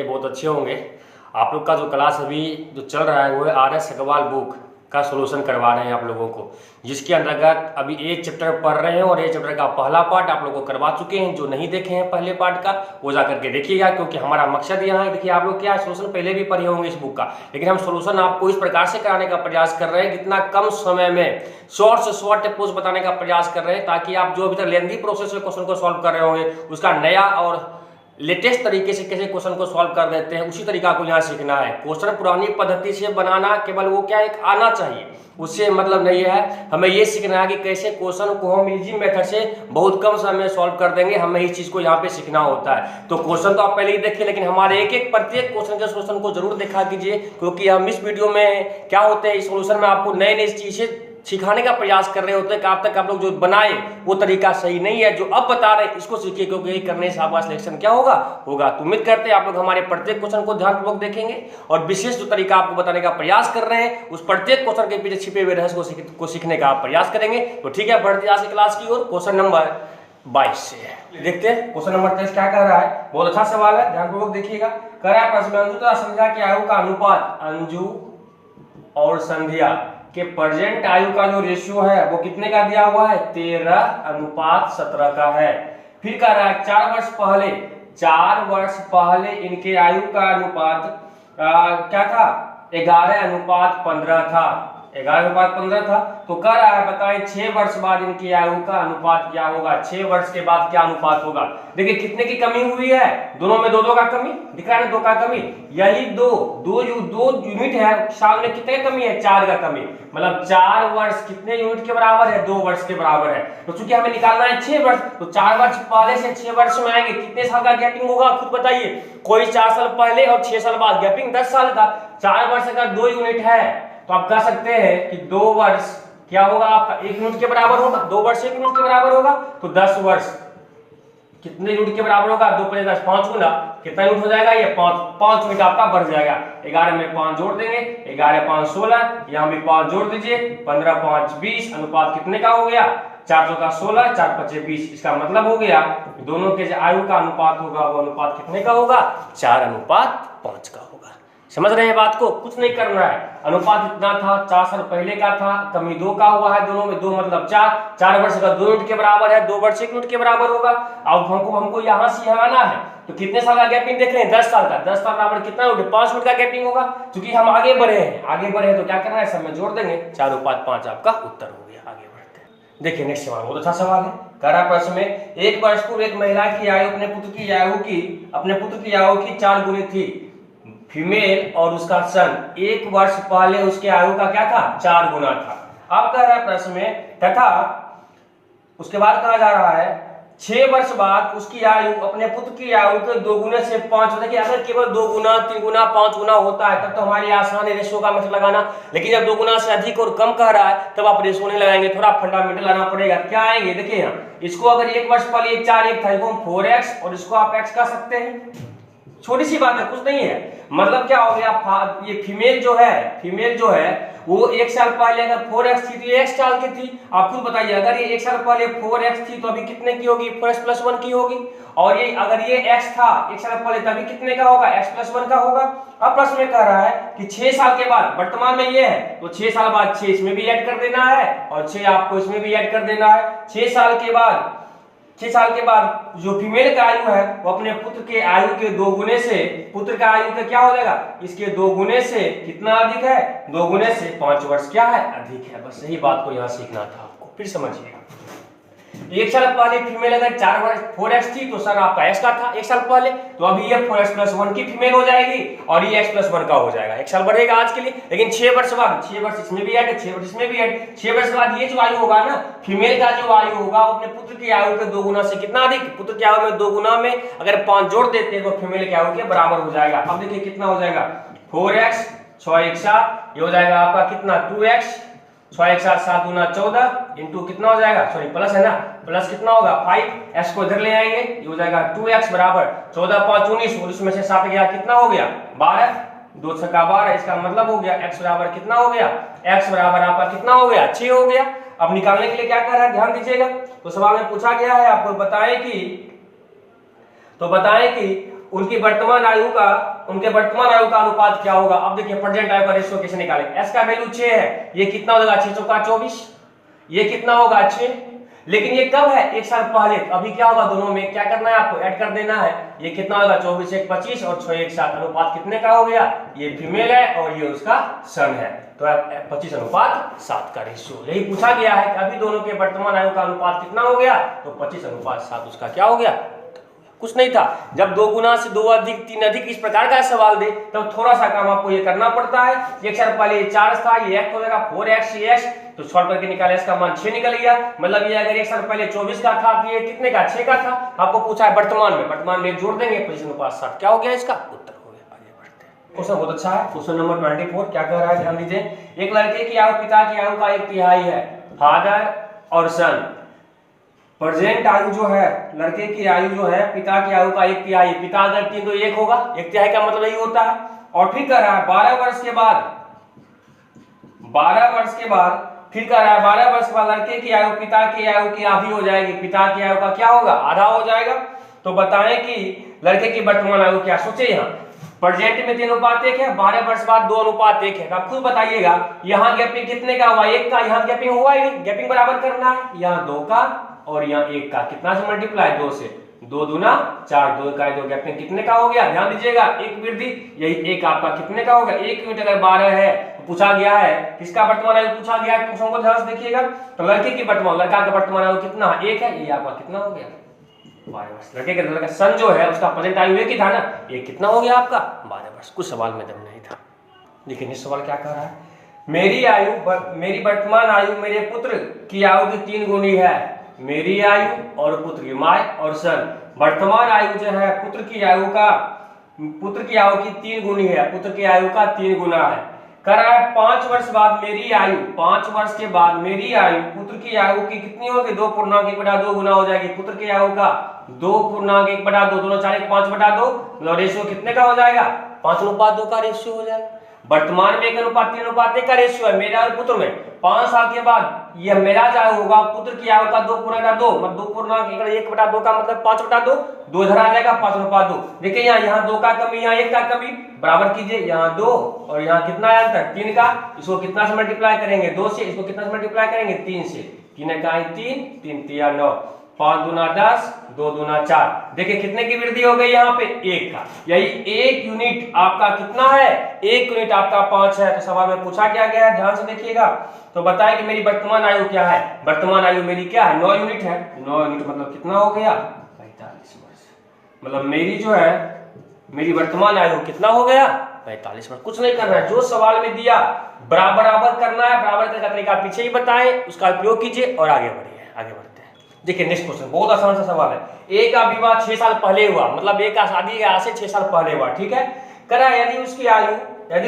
बहुत अच्छे होंगे। आप लोग का जो क्लास अभी जो चल रहा है वो है RS अग्रवाल बुक का सॉल्यूशन करवा रहे हैं आप लोगों को, जिसके अंतर्गत अभी एक चैप्टर पढ़ रहे हैं और एक चैप्टर का पहला पार्ट आप लोगों को करवा चुके हैं। जो नहीं देखे हैं पहले पार्ट का वो जा करके देखिएगा, क्योंकि हमारा मकसद यहाँ है। देखिए आप लोग क्या सॉल्यूशन पहले भी पढ़े होंगे इस बुक का, लेकिन हम सॉल्यूशन आपको इस प्रकार से कराने का प्रयास कर रहे हैं, कितना कम समय में शॉर्ट से शॉर्ट अप्रोच बताने का प्रयास कर रहे हैं, ताकि आप जो अभी तक लेंथी प्रोसेस से क्वेश्चन को सॉल्व कर रहे होंगे उसका नया और लेटेस्ट तरीके से कैसे क्वेश्चन को सॉल्व कर देते हैं, उसी तरीका को यहाँ सीखना है। क्वेश्चन पुरानी पद्धति से बनाना केवल वो क्या एक आना चाहिए, उससे मतलब नहीं है। हमें ये सीखना है कि कैसे क्वेश्चन को हम इजी मेथड से बहुत कम समय में सॉल्व कर देंगे, हमें इस चीज को यहाँ पे सीखना होता है। तो क्वेश्चन तो आप पहले ही देखिए, लेकिन हमारे एक एक प्रत्येक क्वेश्चन के सोल्यूशन को जरूर देखा कीजिए, क्योंकि हम इस वीडियो में क्या होते हैं, इस सोल्यूशन में आपको नए नई चीजें सिखाने का प्रयास कर रहे होते हैं कि आप तक आप लोग जो बनाए वो तरीका सही नहीं है। जो अब बता रहे हैं इसको सीखिए, क्योंकि यही करने से आपका सिलेक्शन क्या होगा तो उम्मीद करते हैं आप लोग हमारे प्रत्येक क्वेश्चन को ध्यानपूर्वक देखेंगे और विशेष जो तरीका आपको बताने का प्रयास कर रहे हैं उस प्रत्येक क्वेश्चन के पीछे छिपे हुए रहस्य को सीखने का आप प्रयास करेंगे। तो ठीक है, बढ़ते आज की क्लास की ओर। क्वेश्चन नंबर 22 से देखते हैं। क्वेश्चन नंबर 23 क्या कह रहा है, बहुत अच्छा सवाल है, ध्यानपूर्वक देखिएगा। कह रहा है प्रश्न में अंजू तथा संध्या की आयु का अनुपात अंजू और संध्या के प्रेजेंट आयु का जो रेशियो है वो कितने का दिया हुआ है, 13:17 का है। फिर कह रहा है 4 वर्ष पहले इनके आयु का अनुपात क्या था, 11:15 था, 11:15 था। तो कह रहा है बताएं 6 वर्ष बाद इनकी आयु का अनुपात क्या होगा, 6 वर्ष के बाद क्या अनुपात होगा। देखिए कितने की कमी हुई है, दोनों में 2 का कमी दिख रहा है, 2 का कमी, यही 2 यूनिट है, साल में कितने का कमी है, 4 का कमी, मतलब 4 वर्ष कितने यूनिट के बराबर है, 2 वर्ष के बराबर है। तो चूंकि हमें निकालना है 6 वर्ष, तो 4 वर्ष पहले से 6 वर्ष में आएंगे, कितने साल का गैपिंग होगा खुद बताइए। कोई 4 साल पहले और 6 साल बाद, गैपिंग 10 साल का। 4 वर्ष का 2 यूनिट है तो आप कह सकते हैं कि 2 वर्ष क्या होगा आपका 1 यूनिट के बराबर होगा, 2 वर्ष 1 यूनिट के बराबर होगा। तो 10 वर्ष कितने यूनिट के बराबर होगा, 2 × 10 5 गुना कितना यूनिट हो जाएगा, ये 5 यूनिट आपका बढ़ जाएगा। 11 में 5 जोड़ देंगे, 11 5 16, यहाँ भी 5 जोड़ दीजिए, 15 5 20, अनुपात कितने का हो गया, 4 × 16, 4 × 5 20। इसका मतलब हो गया दोनों के जो आयु का अनुपात होगा वो अनुपात कितने का होगा, 4:5 का होगा। समझ रहे हैं बात को, कुछ नहीं करना है। अनुपात इतना था, 4 साल पहले का था, कमी 2 का हुआ है, दोनों में 2 मतलब 4 वर्ष का 2 यूनिट के बराबर है, 2 वर्ष 1 यूनिट के बराबर होगा। अब हमको यहाँ से यहाँ आना है, तो कितने साल का गैपिंग देख रहे हैं, 10 साल का, 10 साल बराबर कितना यूनिट, 5 यूनिट का गैपिंग होगा। क्योंकि हम आगे बढ़े हैं तो क्या करना है, सब में जोड़ देंगे, 4:5 आपका उत्तर हो गया। आगे बढ़ते हैं, देखिए नेक्स्ट सवाल, बहुत अच्छा सवाल है। कह रहा प्रश्न में 1 वर्ष पूर्व एक महिला की आयु अपने पुत्र की आयु की 4 गुनी थी, फीमेल और उसका सन 1 वर्ष पहले उसके आयु का क्या था, 4 गुना था। अब कह रहा है प्रश्न में तथा उसके बाद कहा जा रहा है 6 वर्ष बाद उसकी आयु अपने पुत्र की आयु के 2 गुने से 5। देखिए अगर केवल 2 गुना 3 गुना 5 गुना होता है तब तो हमारी आसान है रेशो का मेथड लगाना, लेकिन जब 2 गुना से अधिक और कम कह रहा है तब आप रेशो नहीं लगाएंगे, थोड़ा फंडामेंटल लाना पड़ेगा। क्या आएंगे देखिए यहाँ, इसको अगर 1 वर्ष पहले 4 1 था, इसको 4x और इसको आप x कह सकते हैं, छोटी सी बात है, कुछ नहीं है। मतलब क्या हो गया, ये फीमेल जो है वो 1 साल पहले अगर 4x थी तो ये x साल की थी। आप खुद बताइए, अगर ये 1 साल पहले 4x थी तो अभी कितने की होगी, 4x + 1 की होगी। और ये अगर ये x था 1 साल पहले तभी कितने का होगा, x + 1 का होगा। अब प्रश्न में कह रहा है कि 6 साल के बाद, वर्तमान में ये है तो 6 साल बाद 6 इसमें भी ऐड कर देना है और 6 आपको इसमें भी ऐड कर देना है। 6 साल के बाद जो फीमेल का आयु है वो अपने पुत्र के आयु के 2 गुने से, पुत्र का आयु का क्या हो जाएगा, इसके 2 गुने से कितना अधिक है, 2 गुने से 5 वर्ष क्या है, अधिक है। बस यही बात को यहाँ सीखना था आपको। फिर समझिएगा, 1 साल पहले फीमेल अगर 4x थी तो सर आपका x का था 1 साल पहले, तो अभी ये 4x + 1 की फीमेल हो जाएगी और ये x + 1 का हो जाएगा। 1 साल बढ़ेगा आज के लिए, लेकिन 6 वर्ष बाद, 6 वर्ष इसमें भी ऐड, 6 वर्ष इसमें भी ऐड, 6 वर्ष बाद ये जो आयु होगा ना, फीमेल का जो आयु होगा वो अपने पुत्र की आयु के 2 गुना से कितना अधिक, पुत्र की आयु में 2 गुना में अगर 5 जोड़ देते हैं तो फीमेल की आयु के बराबर हो जाएगा। अब देखिए कितना हो जाएगा, 4x 6 1 7, ये हो जाएगा आपका कितना 2x, 6 1 7 7 दूना 14 इंटू कितना हो जाएगा, सॉरी प्लस है ना, प्लस कितना होगा 5, x को इधर ले आएंगे, ये हो जाएगा 2x बराबर 14 5 19, 19 में से 7 गया कितना हो गया 12, 2 छक्का 12। इसका मतलब हो गया x बराबर कितना हो गया, x बराबर आपका कितना हो गया 6 हो गया। अब निकालने के लिए क्या कर रहा है, ध्यान दीजिएगा। तो सवाल में पूछा गया है आपको बताएं कि उनके वर्तमान आयु का अनुपात क्या होगा। अब देखिए प्रेजेंट आयु का रेशियो कैसे निकालें। एस का वैल्यू 6 है, ये कितना होगा 6 चौका 24, ये कितना होगा 6, लेकिन ये कब है 1 साल पहले। तो अभी क्या होगा, दोनों में क्या करना है आपको, ऐड कर देना है। ये कितना होगा 24 1 25 और 6 1 7, अनुपात कितने का हो गया, ये फीमेल है और ये उसका सन है, तो 25:7 का रेशियो। यही पूछा गया है कि अभी दोनों के वर्तमान आयु का अनुपात कितना हो गया, तो 25:7 उसका क्या हो गया, कुछ नहीं था। जब 2 गुना से 2 अधिक 3 अधिक इस प्रकार का सवाल दे तब थोड़ा सा काम आपको ये करना पड़ता है। एक साल पहले 4 था, ये x हो जाएगा 4x ये x, तो सॉल्व करके निकाले, इसका मान 6 निकल गया। मतलब ये अगर 1 साल पहले 24 का था तो ये कितने का 6 का था। आपको पूछा है वर्तमान में जोड़ देंगे 25:7, क्या हो गया इसका उत्तर हो गया। आगे बढ़ते हैं, क्वेश्चन बहुत अच्छा है। क्वेश्चन नंबर 24 क्या कह रहा है, ध्यान दीजिए। एक लड़के की आयु पिता की आयु का 1/3 है, फादर और सन। प्रेजेंट आयु जो है, लड़के की आयु जो है पिता की आयु का 1/3, पिता अगर 3 तो 1 होगा, 1/3 का मतलब यही होता है। और फिर कह रहा है 12 वर्ष के बाद फिर कह रहा है 12 वर्ष के बाद लड़के की आयु पिता की आयु की आधी हो जाएगी, पिता की आयु का क्या होगा, आधा हो जाएगा। तो बताएं कि लड़के की वर्तमान आयु क्या। सोचे यहाँ प्रेजेंट में 3:1 है, 12 वर्ष बाद 2:1 है। आप खुद बताइएगा यहाँ गैपिंग कितने का हुआ, 1 का। यहाँ गैपिंग हुआ ही नहीं, गैपिंग बराबर करना है। यहाँ 2 का और यहाँ 1 का, कितना से मल्टीप्लाई 2 से, 2 दूना 4, 2 का 2, गैपिंग कितने का हो गया, ध्यान दीजिएगा। 1 वृद्धि, यही 1 आपका कितने का होगा, 1 यूनिट अगर 12 है तो पूछा गया है किसका वर्तमान आयु पूछा गया है। क्वेश्चन को ध्यान से देखिएगा। तो लड़के की लड़का का वर्तमान आयु कितना है, 1 है, ये आपका कितना हो गया 12 वर्ष। लड़के का सन जो है उसका प्रेजेंट आयु 1 ही था ना, ये कितना हो गया आपका 12 वर्ष। कुछ सवाल में दम नहीं था। लेकिन इस सवाल क्या कह रहा है, मेरी वर्तमान आयु मेरे पुत्र की आयु की 3 गुनी है। मेरी आयु और पुत्र की, माय और सन। वर्तमान आयु जो है पुत्र की आयु की 3 गुनी है, पुत्र की आयु का 3 गुना है। कह रहा है 5 वर्ष बाद मेरी आयु, 5 वर्ष के बाद मेरी आयु पुत्र की आयु की कितनी होगी, 2.1/2 गुना हो जाएगी। पुत्र की आयु का 2.1/2, दोनों 4 5/2, मतलब रेशियो कितने का हो जाएगा, 5:2 का रेशियो हो जाएगा। वर्तमान में 1:3:1 का रेशियो है मेरा और पुत्र में। 5 साल के बाद यह मेरा आयु होगा, पुत्र की आयु का 2.2, मतलब 2.1/2 का मतलब 5/2, 2 इधर आ जाएगा 5/2। देखिए यहाँ 2 का कमी, यहाँ 1 का कमी, बराबर कीजिए। यहाँ 2 और यहाँ कितना है अंतर, 3 का। इसको कितना से मल्टीप्लाई करेंगे, 2 से। इसको कितना से मल्टीप्लाई करेंगे, 3 से। 3 का 3, 3 3 9, 5 दूना 10, 2 दूना 4। देखिए कितने की वृद्धि हो गई यहाँ पे, 1 का। यही 1 यूनिट आपका कितना है, 1 यूनिट आपका 5 है। तो सवाल में पूछा क्या गया है, ध्यान से देखिएगा। तो बताए कि मेरी वर्तमान आयु क्या है, वर्तमान आयु मेरी क्या है, 9 यूनिट है। 9 यूनिट मतलब कितना हो गया, 45 वर्ष। मतलब मेरी जो है मेरी वर्तमान आयु कितना हो गया, 45 वर्ष। कुछ नहीं करना है, जो सवाल में दिया बराबर करना है। बराबर करने का तरीका पीछे ही बताएं, उसका उपयोग कीजिए और आगे बढ़िए। आगे बढ़ते हैं, देखिए नेक्स्ट क्वेश्चन बहुत आसान सा सवाल है। ए का विवाह 6 साल पहले हुआ, मतलब ए का शादी आज से 6 साल पहले हुआ, ठीक है। करा यदि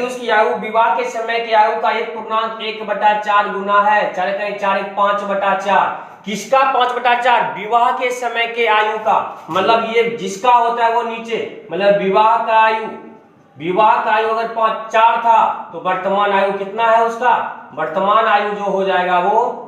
उसकी आयु विवाह के समय की आयु का 1.1/4 गुना है, 4 1 5/4। किसका 5/4, विवाह के समय के आयु का। मतलब ये जिसका होता है वो नीचे, मतलब विवाह का आयु अगर 4 था तो वर्तमान आयु कितना है उसका, वर्तमान आयु जो हो जाएगा वो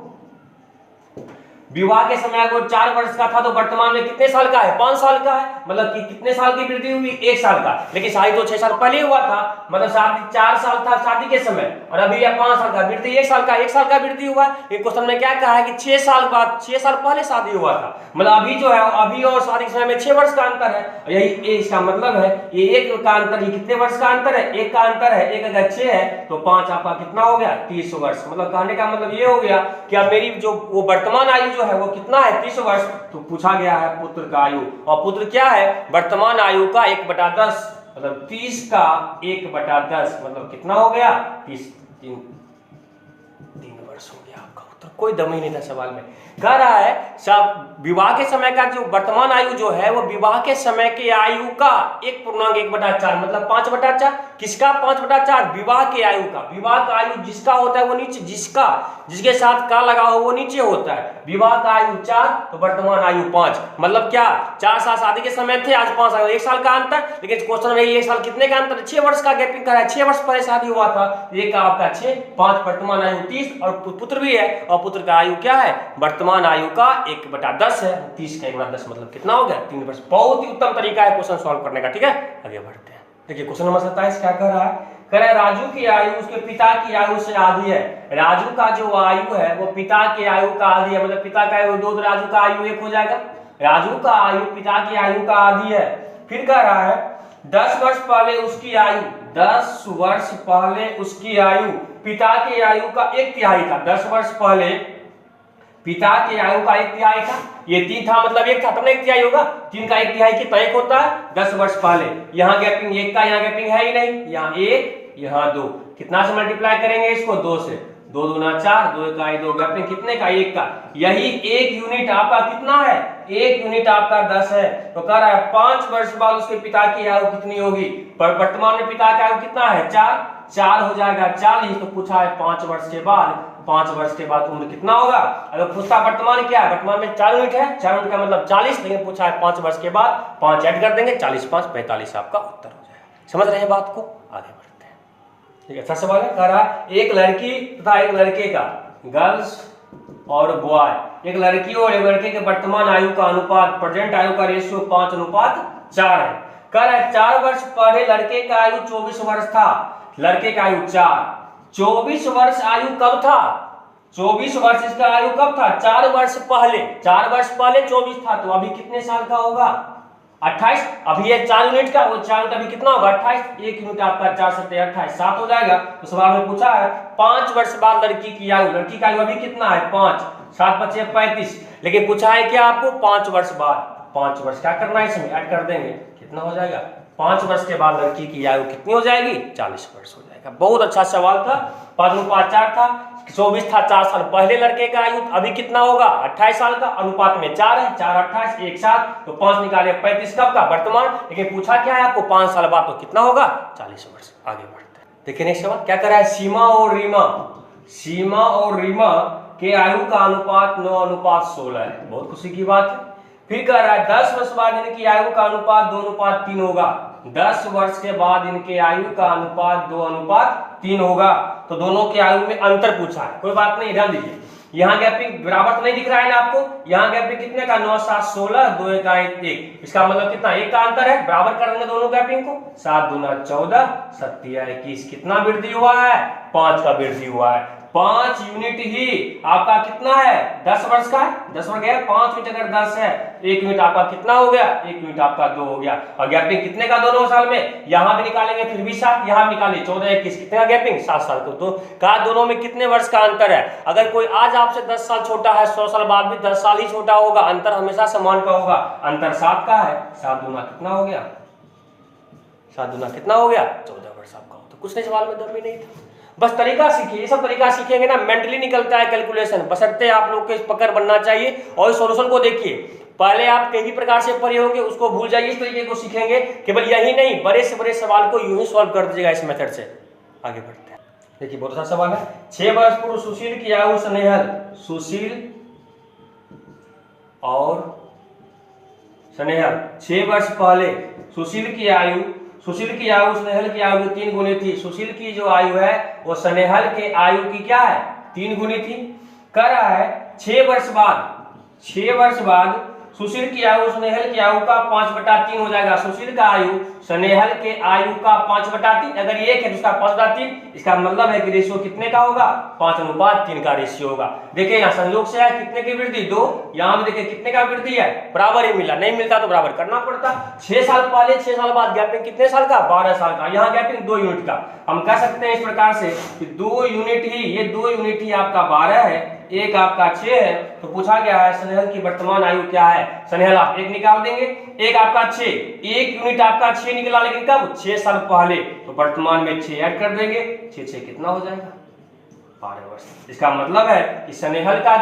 विवाह के समय अगर 4 वर्ष का था तो वर्तमान में कितने साल का है, 5 साल का है। मतलब कि कितने साल की वृद्धि हुई, 1 साल का। लेकिन शादी तो 6 साल पहले हुआ था, मतलब शादी 4 साल था शादी के समय, और अभी यह 5 साल का, वृद्धि 1 साल का वृद्धि हुआ। ये क्वेश्चन में क्या कहा है कि 6 साल बाद, 6 साल पहले शादी हुआ था। मतलब अभी जो है, अभी और शादी के समय में 6 वर्ष का अंतर है। यही इसका मतलब है, ये 1 का अंतर, ये कितने वर्ष का अंतर है, 1 का अंतर है। 1 अगर 6 है तो 5 आपका कितना हो गया, 30 वर्ष। मतलब कहने का मतलब ये हो गया कि अब मेरी जो वो वर्तमान आयु जो है वो कितना है, 30 वर्ष। तो पूछा गया है पुत्र का आयु, और पुत्र क्या है, वर्तमान आयु का 1/10, मतलब 30 का 1/10, मतलब कितना हो गया, 3 वर्ष हो गया आपका उत्तर। कोई दम ही नहीं था सवाल में। कह रहा है सब विवाह के समय का जो वर्तमान आयु जो है वो विवाह के समय के आयु का 1.1/4, मतलब 5/4। किसका 5/4, विवाह के आयु का। विवाह का आयु जिसका होता है वो नीचे, जिसके साथ का लगा हो वो नीचे होता है। विवाह का आयु 4 तो वर्तमान आयु 5, मतलब क्या 4 साल शादी के समय थे, आज 5 साल, 1 साल का अंतर। लेकिन क्वेश्चन में 1 साल कितने का अंतर, 6 वर्ष का गैपिंग कर रहा है। 6 वर्ष पहले शादी हुआ था, ये का आपका 6, 5 वर्तमान आयु 30, और पुत्र भी है और पुत्र का आयु क्या है, वर्तमान आयु का 1/10 है। 30 का 1/10 मतलब कितना हो गया, 3 वर्ष। बहुत ही उत्तम तरीका है क्वेश्चन सॉल्व करने का। ठीक है, आगे बढ़ते हैं। देखिए क्वेश्चन नंबर 27 क्या कह रहा है, कह रहा है राजू की आयु उसके पिता की आयु से आधी है। राजू का जो आयु है वो पिता की आयु का आधी है, मतलब पिता का आयु 2 तो राजू का आयु 1 हो जाएगा। राजू का आयु पिता की आयु का आधी है। फिर कह रहा है 10 वर्ष पहले उसकी आयु, 10 वर्ष पहले उसकी आयु पिता की आयु का 1/3 था। 10 वर्ष पहले पिता की आयु का 1/3 था। ये 3 था मतलब 1 था, तब ना 1/3 होगा। 3 का 1/3 कितना 1 होता है, 10 वर्ष पहले। यहाँ गैपिंग 1 का, यहाँ गैपिंग है ही नहीं, यहाँ 1 यहाँ 2, कितना से मल्टीप्लाई करेंगे इसको, 2 से। 2 दूना 4, 2 इकाई 2, गैपिंग कितने का, 1 का। यही 1 यूनिट आपका कितना है, 1 यूनिट आपका 10 है। तो कह रहा है 5 वर्ष बाद उसके पिता की आयु कितनी होगी। पर वर्तमान में पिता की आयु कितना है, 4 हो जाएगा 40। तो पूछा है 5 वर्ष के बाद, 5 वर्ष के बाद उम्र कितना होगा। अगर पूछता वर्तमान क्या है, वर्तमान में 4 यूनिट है, 4 यूनिट का मतलब 40, लेकिन पूछा है 5 वर्ष के बाद, 5 ऐड कर देंगे, 40 5 45 आपका उत्तर हो जाएगा। समझ रहे हैं बात को, आगे बढ़ते हैं। ठीक है, अच्छा सवाल है। कह रहा है एक लड़की तथा एक लड़के का, गर्ल्स और बॉय, एक लड़की और एक लड़के के वर्तमान आयु का अनुपात, प्रेजेंट आयु का रेशियो 5:4 है। कह रहा है 4 वर्ष पहले लड़के का आयु 24 वर्ष था, लड़के का आयु 4। 24 वर्ष आयु कब था, 24 वर्ष इसका आयु कब था, 4 वर्ष पहले। 4 वर्ष पहले 24 था, तो अभी कितने साल का होगा, 28। अभी ये 4 यूनिट का, वो 4 यूनिट अभी कितना होगा, 28। 1 यूनिट आपका 4 7 28, 7 हो जाएगा। तो सवाल में पूछा है 5 वर्ष बाद लड़की की आयु, लड़की का आयु अभी कितना है 5, 7 × 5 = 35। लेकिन पूछा है क्या आपको 5 वर्ष बाद, 5 वर्ष क्या करना है इसमें, ऐड कर देंगे, कितना हो जाएगा, 5 वर्ष के बाद लड़की की आयु कितनी हो जाएगी, 40 वर्ष हो जाएगा। बहुत अच्छा सवाल था। 5:4 था, 24 था 4 साल पहले लड़के का आयु, अभी कितना होगा 28 साल का, अनुपात में 4 है, 4 28 1 7, तो 5 निकाले 35 कब का, वर्तमान। लेकिन पूछा क्या है आपको 5 साल बाद, तो कितना होगा 40 वर्ष। आगे बढ़ते हैं। देखिए नेक्स्ट सवाल क्या कर रहा है, सीमा और रीमा के आयु का अनुपात 9:16 है। बहुत खुशी की बात है। फिर कह रहा है 10 वर्ष बाद इनकी आयु का अनुपात 2:3 होगा। 10 वर्ष के बाद इनके आयु का अनुपात 2:3 होगा। तो दोनों के आयु में अंतर पूछा है, कोई बात नहीं, ध्यान दीजिए। यहाँ गैपिंग बराबर तो नहीं दिख रहा है ना आपको, यहाँ गैपिंग कितने का 9 7 16, 2 1 1, इसका मतलब कितना 1 का अंतर है, बराबर कर देंगे दोनों गैपिंग को। 7 दूना 14, 7 21, कितना वृद्धि हुआ है, 5 का वृद्धि हुआ है। 5 यूनिट ही आपका कितना है, 10 वर्ष का है, 10 वर्ष गया, 5 यूनिट अगर 10 है, 1 यूनिट आपका कितना हो गया, 1 यूनिट आपका 2 हो गया। और गैपिंग कितने का दोनों साल में, यहाँ भी निकालेंगे फिर भी 7, यहाँ भी निकालेंगे 14 21, कितने का गैपिंग 7 साल को। तो कहा दोनों में कितने वर्ष का अंतर है। अगर कोई आज आपसे 10 साल छोटा है, 100 साल बाद भी 10 साल ही छोटा होगा, अंतर हमेशा समान का होगा। अंतर 7 का है, 7 दूना कितना हो गया, 7 दूना कितना हो गया 14 वर्ष आपका। तो कुछ नहीं, सवाल में दम भी नहीं था, बस तरीका सीखिए। ये सब तरीका सीखेंगे ना, मेंटली निकलता है कैलकुलेशन, बशर्ते आप लोग को इस पकड़ बनना चाहिए। और सॉल्यूशन को देखिए, पहले आप कई भी प्रकार से पढ़े होंगे, उसको भूल जाइए, इस तरीके को सीखेंगे। केवल यही नहीं, बड़े से बड़े सवाल को यूं ही सॉल्व कर दीजिएगा इस मेथड से। आगे बढ़ते हैं। देखिए बहुत अच्छा सवाल है। 6 वर्ष पूर्व सुशील की आयु स्नेहल, सुशील और स्नेहल 6 वर्ष पहले सुशील की आयु स्नेहल की आयु की 3 गुनी थी। सुशील की जो आयु है वो स्नेहल के आयु की क्या है, 3 गुनी थी। कह रहा है 6 वर्ष बाद सुशील की आयु स्नेहल की आयु का 5/3 हो जाएगा। सुशील का आयु स्नेहल के आयु का 5/3, अगर 1 है तो उसका 5/3, इसका मतलब है कि रेशियो कितने का होगा, 5:3 का रेशियो होगा। देखिए यहाँ संयोग से है, कितने की वृद्धि 2, यहाँ भी देखिए कितने का वृद्धि है, बराबर ही मिला, नहीं मिलता तो बराबर करना पड़ता। 6 साल पहले 6 साल बाद गैपिंग कितने साल का, 12 साल का। यहाँ गैपिंग 2 यूनिट का। हम कह सकते हैं इस प्रकार से कि 2 यूनिट ही, ये 2 यूनिट ही आपका 12 है, एक आपका 6 है। तो पूछा गया है स्नेहल की वर्तमान आयु क्या है। स्नेहल आप 1 निकाल देंगे, एक आपका 6, 1 यूनिट आपका 6 निकला, लेकिन कब 6 साल पहले, तो वर्तमान में 6 ऐड कर देंगे, 6 कितना हो जाएगा 12 वर्ष। इसका मतलब है कि स्नेहल का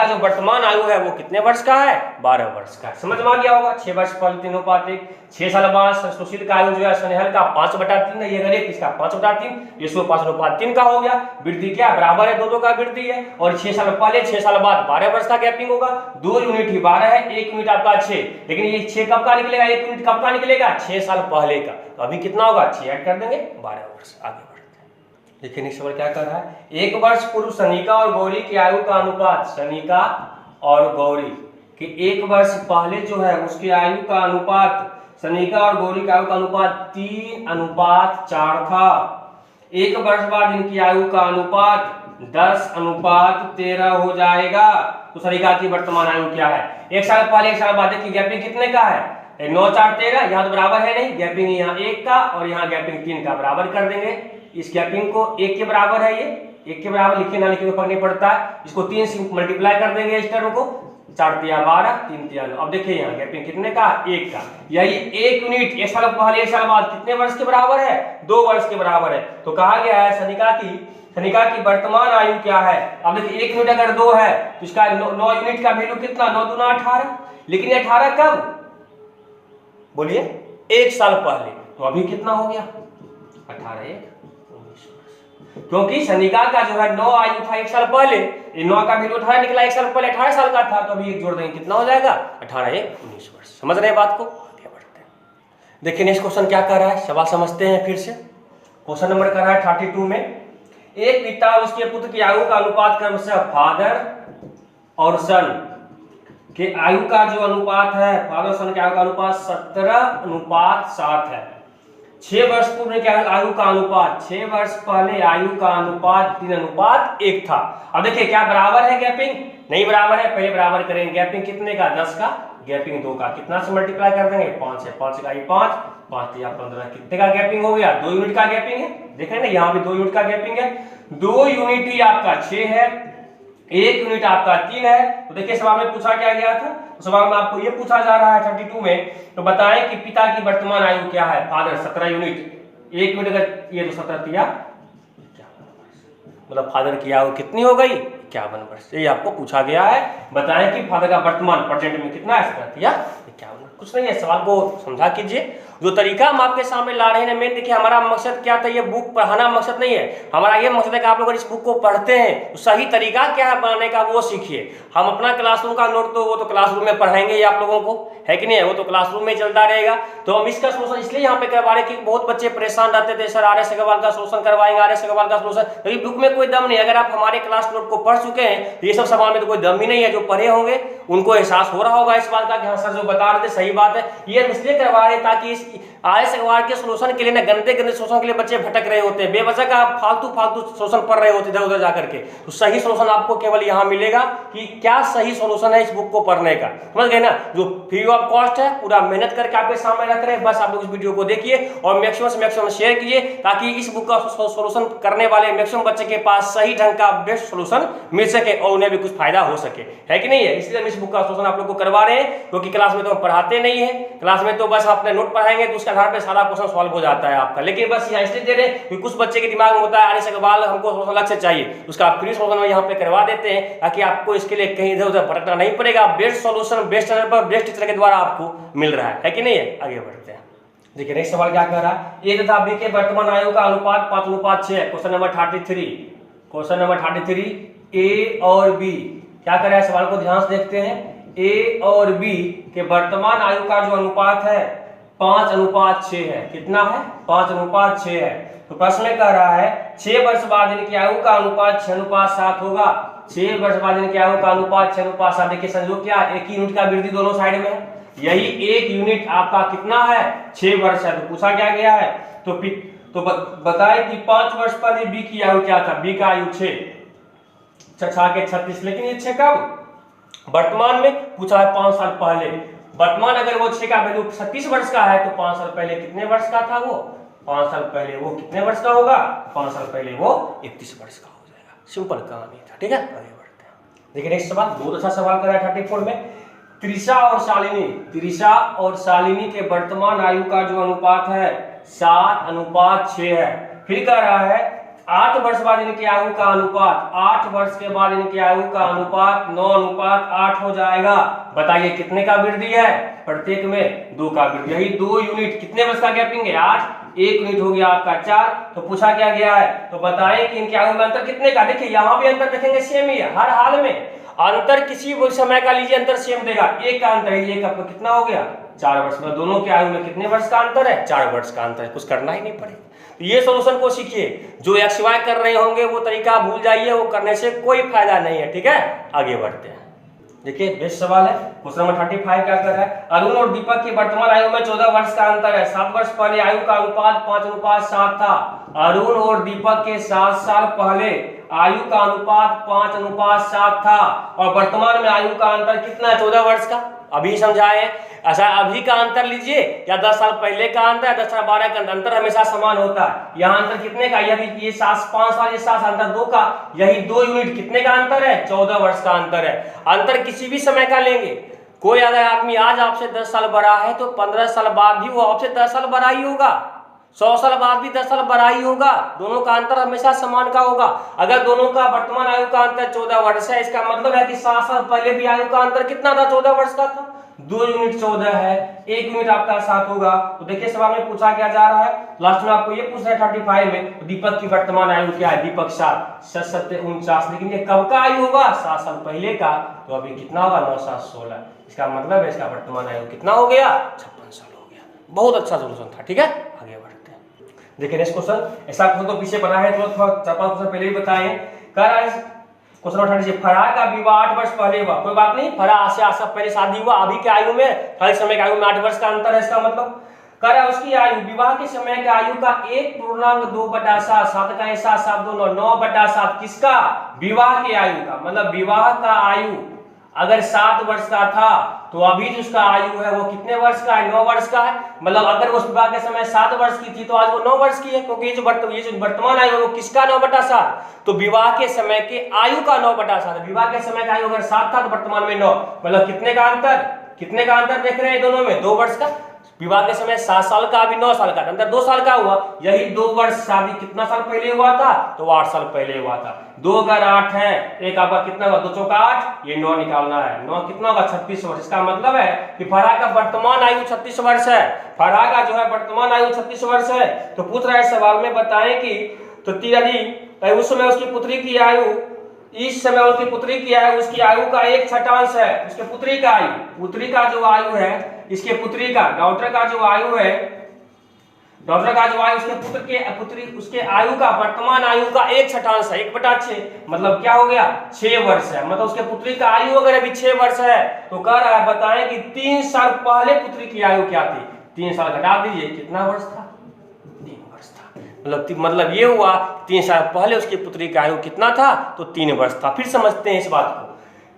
जो वर्तमान आयु है वो कितने वर्ष का है, 12 वर्ष का। समझ में आ गया होगा। 6 वर्ष पहले 3:1, 6 साल बाद सुशील का आयु जो है स्नेहल का 5/3 है, ये अगर 1 इसका 5/3, ये 5/3 का हो गया। वृद्धि क्या बराबर है, 2 का वृद्धि है। और 6 साल पहले 6 साल बाद 12 वर्ष का गैपिंग होगा। 2 यूनिट ही 12 है, 1 यूनिट आपका 6, लेकिन ये 6 कब का निकलेगा, 1 यूनिट कब का निकलेगा, 6 साल पहले का। तो अभी कितना होगा, 6 ऐड कर देंगे, 12 वर्ष। आगे बढ़ते हैं। देखिए नेक्स्ट सवाल क्या कर रहा है, एक वर्ष पूर्व सनिका और गौरी की आयु का अनुपात, सनिका और गौरी कि एक वर्ष पहले जो है उसकी आयु का अनुपात, सनिका और गौरी की आयु का अनुपात 3:4 था। एक वर्ष बाद इनकी आयु का अनुपात 10:13 हो जाएगा। तो सनिका की वर्तमान आयु क्या है? एक साल पहले एक साल बाद की गैपिंग कितने का है? 9 4 13, यहाँ तो बराबर है नहीं, गैपिंग यहाँ 1 का और यहाँ गैपिंग 3 का, बराबर कर देंगे। इस गैपिंग को 1 के बराबर है, ये 1 के बराबर लिखे ना लिखे कोई फर्क नहीं पड़ता है। इसको 3 से मल्टीप्लाई कर देंगे इस टर्म को, 4 3 12, 3 3 9। अब देखिए यहाँ गैपिंग कितने का? 1 का। यही 1 यूनिट एक साल पहले एक साल बाद कितने वर्ष के बराबर है? 2 वर्ष के बराबर है। तो कहा गया है सनिका की वर्तमान आयु क्या है? अब देखिए 1 यूनिट अगर 2 है तो इसका 9 यूनिट का वैल्यू कितना? 9 दूना 18। लेकिन 18 कब? बोलिए, 1 साल पहले। तो अभी कितना हो गया? 18 1 19 वर्ष। क्योंकि सनिका का जो है 9 आयु था 1 साल पहले, ये 9 का वैल्यू 18 निकला, 1 साल पहले 18 साल का था, तो अभी 1 जोड़ देंगे कितना हो जाएगा? 18 1 19 वर्ष। समझ रहे हैं बात को? आगे बढ़ते हैं। देखिए नेक्स्ट क्वेश्चन क्या कर रहा है, सवाल समझते हैं फिर से। क्वेश्चन नंबर कर रहा है 32 में, एक पिता और उसके पुत्र की आयु का अनुपात क्रमशः फादर और सन के आयु का जो अनुपात है, फादर सन के आयु का अनुपात 17:7 है। 6 वर्ष पूर्व के आयु का अनुपात, 6 वर्ष पहले आयु का अनुपात 3:1 था। अब देखिए क्या बराबर है गैपिंग? नहीं बराबर है, पहले बराबर करेंगे। गैपिंग कितने का? 10 का, गैपिंग 2 का। कितना से मल्टीप्लाई कर देंगे? 5 से, 5 का 5, 5 या 15, कितने का गैपिंग हो गया? 2 यूनिट का गैपिंग है। देखें ना यहाँ भी 2 यूनिट का गैपिंग है। 2 यूनिट ही आपका 6 है, 1 यूनिट आपका 3 है। तो देखिए सवाल में पूछा क्या गया था? तो सवाल में आपको ये पूछा जा रहा है 32 में, तो बताएं कि पिता की वर्तमान आयु क्या है? फादर 17 यूनिट, 1 यूनिट अगर ये तो 17 तिया 51 वर्ष, मतलब फादर की आयु कितनी हो गई? 51 वर्ष। ये आपको पूछा गया है, बताएं कि फादर का वर्तमान प्रेजेंट में कितना है? 17 तिया 51। कुछ नहीं है, सवाल को समझा कीजिए। जो तरीका हम आपके सामने ला रहे हैं मेन, देखिए हमारा मकसद क्या था, ये बुक पढ़ाना मकसद नहीं है हमारा। ये मकसद है कि आप लोग इस बुक को पढ़ते हैं तो सही तरीका क्या है बनाने का वो सीखिए। हम अपना क्लासरूम का नोट तो वो तो क्लासरूम में पढ़ाएंगे ही आप लोगों को, है कि नहीं है? वो तो क्लासरूम में चलता रहेगा। तो हम इसका सोल्यूशन इसलिए यहाँ पे करवा रहे हैं कि बहुत बच्चे परेशान रहते थे, सर RS अग्रवाल का सोल्यूशन करवाएंगे, RS अग्रवाल का सोल्यूशन, क्योंकि बुक में कोई दम नहीं। अगर आप हमारे क्लास नोट को पढ़ चुके हैं तो ये सब सवाल में तो कोई दम ही नहीं है। जो पढ़े होंगे उनको एहसास हो रहा होगा इस बात का कि हाँ सर जो बता रहे थे सही बात है। ये इसलिए करवा रहे हैं ताकि इस RS अग्रवाल के सोल्यूशन के लिए ना गंदे सोल्यूशन के लिए बच्चे भटक रहे होते हैं, बेवजह का फालतू सोल्यूशन पढ़ रहे होते इधर उधर जाकर के। तो सही सोल्यूशन आपको केवल यहाँ मिलेगा कि क्या सही सोल्यूशन है इस बुक को पढ़ने का, समझ गए ना? जो फ्री ऑफ कॉस्ट है, पूरा मेहनत करके आपके सामने रख रहे हैं। बस आप लोग इस वीडियो को देखिए और मैक्सिमम से मैक्सिमम शेयर कीजिए ताकि इस बुक का सोल्यूशन करने वाले मैक्सिमम बच्चे के पास सही ढंग का बेस्ट सोल्यूशन मिल सके और उन्हें भी कुछ फायदा हो सके, है कि नहीं है? इसलिए हम इस बुक का सोल्यूशन आप लोग को करवा रहे हैं, क्योंकि क्लास में तो हम पढ़ाते नहीं है। क्लास में तो बस अपने नोट पढ़ाएंगे तो उसके आधार पर सारा क्वेश्चन सॉल्व हो जाता है आपका। लेकिन बस यहाँ इसलिए दे रहे हैं कि कुछ बच्चे के दिमाग में होता है RS अग्रवाल हमको सोल्यूशन अलग से चाहिए, उसका फ्री सोल्यूशन यहाँ पे करवा देते हैं ताकि आपको इसके लिए कहीं इधर उधर भटकना नहीं पड़ेगा। बेस्ट सोल्यूशन बेस्ट चैनल पर बेस्ट टीचर के द्वारा आपको मिल रहा है कि नहीं है? आगे बढ़ते हैं। देखिए नेक्स्ट सवाल क्या कह रहा है, ए तथा बी के वर्तमान आयु का अनुपात 5:6। क्वेश्चन नंबर 33, क्वेश्चन नंबर 33, ए और बी क्या कर रहा है? सवाल को ध्यान से देखते हैं। ए और बी के वर्तमान आयु का जो अनुपात है 5:6 है। कितना है? 5:6 है। तो प्रश्न में कह रहा है 6 वर्ष बाद इनकी आयु का अनुपात 6:7 होगा। 6 वर्ष बाद इनकी आयु का अनुपात 6:7। देखिए संयोग क्या, एक ही यूनिट का वृद्धि दोनों साइड में है। यही 1 यूनिट आपका कितना है? 6 वर्ष है। तो पूछा क्या गया है? तो बताए कि 5 वर्ष पहले बी की आयु क्या था? बी का आयु 6 के 36। लेकिन ये 6 कब? वर्तमान में पूछा है 5 साल पहले। वर्तमान अगर वो 6 का वैल्यू 36 वर्ष का है तो 5 साल पहले कितने वर्ष का था वो? 5 साल पहले वो कितने वर्ष का होगा? 5 साल पहले वो 31 वर्ष का हो जाएगा। सिंपल कहानी था, ठीक है? आगे बढ़ते हैं। देखिए नेक्स्ट सवाल, बहुत अच्छा सवाल कर रहा है 34 में। त्रिशा और शालिनी के वर्तमान आयु का जो अनुपात है 7:6 है। फिर कह रहा है 8 वर्ष बाद इनकी आयु का अनुपात, 8 वर्ष के बाद इनकी आयु का अनुपात 9:8 हो जाएगा। बताइए कितने का वृद्धि है? प्रत्येक में 2 का वृद्धि। यही 2 यूनिट कितने वर्ष का गैपिंग है? 8, 1 यूनिट हो गया आपका 4। तो पूछा क्या गया है? तो बताएं कि इनकी आयु में अंतर कितने का? देखिए यहाँ भी अंतर देखेंगे सेम ही है, हर हाल में अंतर किसी भी समय का लीजिए अंतर सेम देगा। 1 का अंतर है, 1 आपका कितना हो गया? 4 वर्ष, मतलब दोनों की आयु में कितने वर्ष का अंतर है? 4 वर्ष का अंतर है। कुछ करना ही नहीं पड़ेगा। तो ये सॉल्यूशन को सीखिए। जो XY कर रहे होंगे वो तरीका भूल जाइए, वो करने से कोई फायदा नहीं है। ठीक है, आगे बढ़ते हैं। देखिए बेस्ट सवाल है। क्वेश्चन नंबर 35 क्या कर रहा है? अरुण और दीपक की वर्तमान आयु में 14 वर्ष का अंतर है। 7 वर्ष पहले आयु का अनुपात 5:7 था। अरुण और दीपक के 7 साल पहले आयु का अनुपात 5:7 था और वर्तमान में आयु का अंतर कितना है? 14 वर्ष का। अभी समझाए। अच्छा, अभी का अंतर लीजिए या 10 साल पहले का अंतर या 10 साल 12 का अंतर हमेशा समान होता है। यहाँ अंतर कितने का? ये 5 साल, ये 7 साल, अंतर 2 का। यही 2 यूनिट कितने का अंतर है? 14 वर्ष का अंतर है। अंतर किसी भी समय का लेंगे। कोई अगर आदमी आज आपसे 10 साल बड़ा है तो 15 साल बाद भी वो आपसे 10 साल बड़ा ही होगा। 100 साल बाद भी 10 साल बड़ा ही होगा। दोनों का अंतर हमेशा समान का होगा। अगर दोनों का वर्तमान आयु का अंतर 14 वर्ष है, इसका मतलब है कि 7 साल पहले भी आयु का अंतर कितना था? 14 वर्ष का था। 2 यूनिट 14 है, 1 यूनिट आपका 7 होगा। तो देखिए सवाल में पूछा क्या जा रहा है, लास्ट में आपको ये पूछ रहा है 35 में, दीपक की वर्तमान आयु क्या है? दीपक 7, 7 49, लेकिन ये कब का आयु होगा? 7 साल पहले का। तो अभी कितना होगा? 9 7 16। इसका मतलब है इसका वर्तमान आयु कितना हो गया? 56 साल हो गया। बहुत अच्छा सोल्यूशन था। ठीक है, आगे बढ़ते हैं। देखिए नेक्स्ट क्वेश्चन। ऐसा क्वेश्चन तो पीछे बना है, तो 4-5 क्वेश्चन पहले ही बताए। कह रहा है क्वेश्चन 38, फराह का विवाह 8 वर्ष पहले हुआ। कोई बात नहीं, फराह से 8 साल पहले शादी हुआ। अभी के आयु में, हर समय के आयु में 8 वर्ष का अंतर है। इसका मतलब कह रहा है उसकी आयु, विवाह के समय के आयु का 1.2/7, 7 का 7, 7 2 9, 9/7 किसका? विवाह के आयु का। मतलब विवाह का आयु अगर 7 वर्ष का था तो अभी जो उसका आयु है वो कितने वर्ष का है? 9 वर्ष का है। मतलब अगर उस विवाह के समय 7 वर्ष की थी तो आज वो 9 वर्ष की है, क्योंकि ये जो वर्तमान आयु है वो किसका? 9/7। तो विवाह के समय के आयु का 9/7। विवाह के समय का आयु अगर 7 था तो वर्तमान में 9, मतलब कितने का अंतर? कितने का अंतर देख रहे हैं दोनों में? 2 वर्ष का। विवाह के समय 7 साल का, अभी 9 साल का, अंतर 2 साल का हुआ। यही 2 वर्ष शादी कितना साल पहले हुआ था? तो 8 साल पहले हुआ था। 2 अगर 8 है, एक आपका कितना हुआ? 2 चौका 8, ये 9 निकालना है। 9 कितना होगा? 36 वर्ष। इसका मतलब है कि फराह का वर्तमान आयु 36 वर्ष है। फराह का जो है वर्तमान आयु 36 वर्ष है। तो पूछ रहा है सवाल में, बताएं कि तो यदि उस समय उसकी पुत्री की आयु, इस समय उसकी पुत्री की आयु, उसकी आयु का 1/6 है। उसके पुत्री का आयु, पुत्री का जो आयु है, इसके पुत्री का, डॉक्टर का जो आयु है, डॉक्टर का जो आयु उसके पुत्री उसके आयु का वर्तमान आयु का 1/6 है। 1/6 मतलब क्या हो गया? 6 वर्ष है। मतलब उसके पुत्री का आयु अगर अभी 6 वर्ष है तो कह रहा है बताएं कि 3 साल पहले पुत्री की आयु क्या थी? 3 साल घटा दीजिए, कितना वर्ष था? 3 वर्ष था। मतलब ये हुआ 3 साल पहले उसकी पुत्री का आयु कितना था? तो 3 वर्ष था। फिर समझते हैं इस बात को।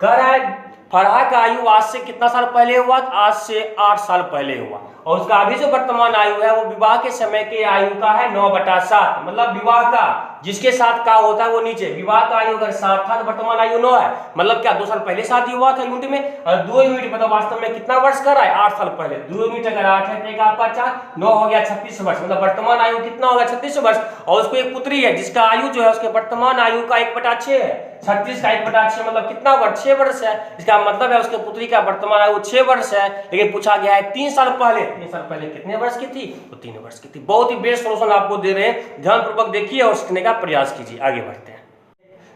कह रहा है फराह का आयु आज से कितना साल पहले हुआ? आज से 8 साल पहले हुआ। और उसका अभी जो वर्तमान आयु है वो विवाह के समय के आयु का है 9/7। मतलब विवाह का जिसके साथ का होता है वो नीचे, विवाह का आयु अगर 7 था तो वर्तमान आयु 9 है। मतलब क्या 2 साल पहले शादी हुआ था यूनिट में, और 2 यूनिट मतलब वास्तव में कितना वर्ष कर रहा है? 8 साल पहले। 2 यूनिट अगर 8 है तो एक आपका 4, 9 हो गया 36 वर्ष। मतलब वर्तमान आयु कितना होगा? 36 वर्ष। और उसको एक पुत्री है जिसका आयु जो है उसके वर्तमान आयु का 1/6 है। 36 का 1/6 मतलब कितना वर्ष? 6 वर्ष है। इसका मतलब है उसके पुत्री का वर्तमान आयु 6 वर्ष है। लेकिन पूछा गया है 3 साल पहले। 3 साल पहले कितने वर्ष की थी? तो 3 वर्ष की थी। बहुत ही बेस्ट सॉल्यूशन आपको दे रहे हैं, ध्यानपूर्वक देखिए और सीखने का प्रयास कीजिए। आगे बढ़ते हैं।